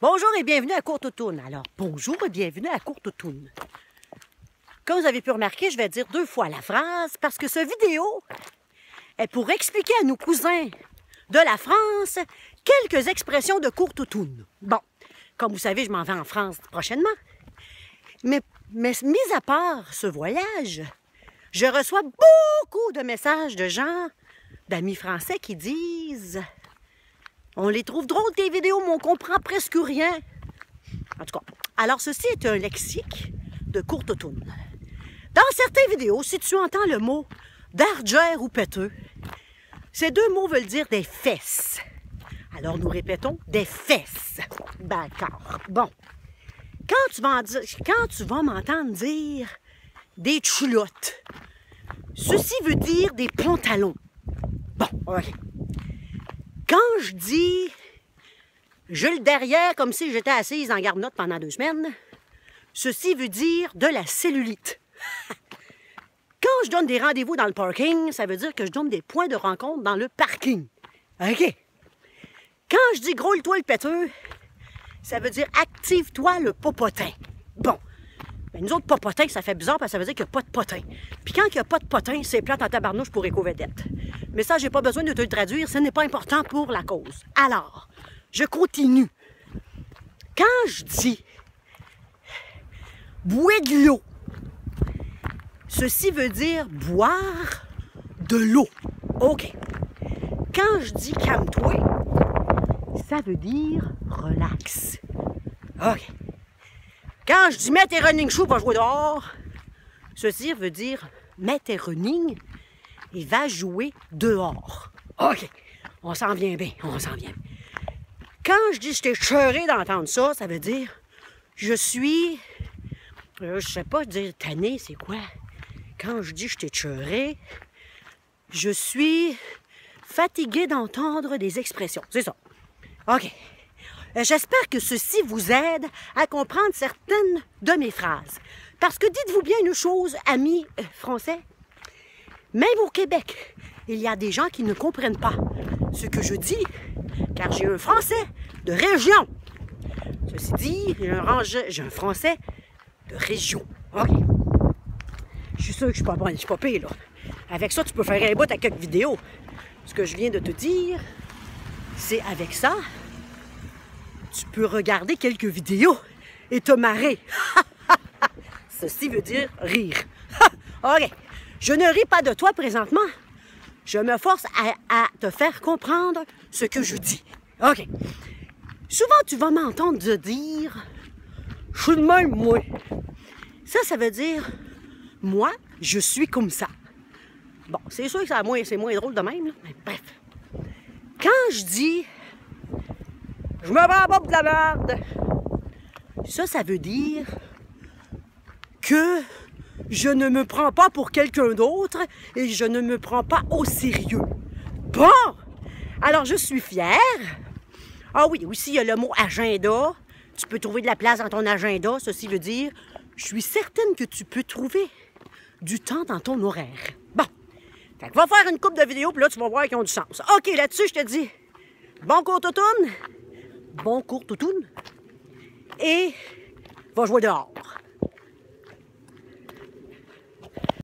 Bonjour et bienvenue à Courte Automne. Alors, bonjour et bienvenue à Courte Automne. Comme vous avez pu remarquer, je vais dire 2 fois la phrase parce que cette vidéo est pour expliquer à nos cousins de la France quelques expressions de Courte Automne. Bon, comme vous savez, je m'en vais en France prochainement. Mais mis à part ce voyage, je reçois beaucoup de messages de gens, d'amis français qui disent... On les trouve drôles, tes vidéos, mais on comprend presque rien. En tout cas, alors ceci est un lexique de Courte Automne. Dans certaines vidéos, si tu entends le mot d'argère ou péteux, ces 2 mots veulent dire des fesses. Alors nous répétons des fesses. D'accord. Bon. Quand tu vas m'entendre dire des culottes, ceci veut dire des pantalons. Bon, ok. Quand je dis « j'ai le derrière comme si j'étais assise en garde-note pendant 2 semaines », ceci veut dire de la cellulite. Quand je donne des rendez-vous dans le parking, ça veut dire que je donne des points de rencontre dans le parking. OK. Quand je dis « gros-le-toi le péteux », ça veut dire « active-toi le popotin ». Bon. Ben, nous autres, popotin, ça fait bizarre parce que ça veut dire qu'il n'y a pas de potin. Puis quand il n'y a pas de potin, c'est plate en tabarnouche pour éco-vedette. Mais ça, j'ai pas besoin de te le traduire, ce n'est pas important pour la cause. Alors, je continue. Quand je dis « bois de l'eau », ceci veut dire boire de l'eau. OK. Quand je dis « calme-toi », ça veut dire relax. OK. Quand je dis « mets tes running shoes pour jouer dehors », ceci veut dire « mets tes running et va jouer dehors ». OK, on s'en vient bien, on s'en vient. Quand je dis « je t'ai cheuré d'entendre ça », ça veut dire « je suis... » je sais pas dire « tanné », c'est quoi? Quand je dis « je t'ai cheuré », je suis fatigué d'entendre des expressions. C'est ça. OK. J'espère que ceci vous aide à comprendre certaines de mes phrases. Parce que dites-vous bien une chose, amis français, même au Québec, il y a des gens qui ne comprennent pas ce que je dis, car j'ai un français de région. Ceci dit, j'ai un français de région. OK. Je suis sûr que je suis pas bonne, je suis pas pire, là. Avec ça, tu peux faire un bout à quelques vidéos. Ce que je viens de te dire, c'est avec ça, tu peux regarder quelques vidéos et te marrer. Ceci veut dire rire. OK. Je ne ris pas de toi présentement. Je me force à te faire comprendre ce que je dis. OK. Souvent, tu vas m'entendre dire « je suis le même, moi ». Ça veut dire « moi, je suis comme ça ». Bon, c'est sûr que c'est moins drôle de même, là. Mais bref. Quand je dis « je me prends pas pour de la merde », ça veut dire que je ne me prends pas pour quelqu'un d'autre et je ne me prends pas au sérieux. Bon! Alors, je suis fière. Ah oui, aussi, il y a le mot agenda. Tu peux trouver de la place dans ton agenda. Ceci veut dire, je suis certaine que tu peux trouver du temps dans ton horaire. Bon. Fait que va faire une couple de vidéos, puis là, tu vas voir qu'ils ont du sens. OK, là-dessus, je te dis, bon Courte Automne. Bon Courte Automne. Et va jouer dehors.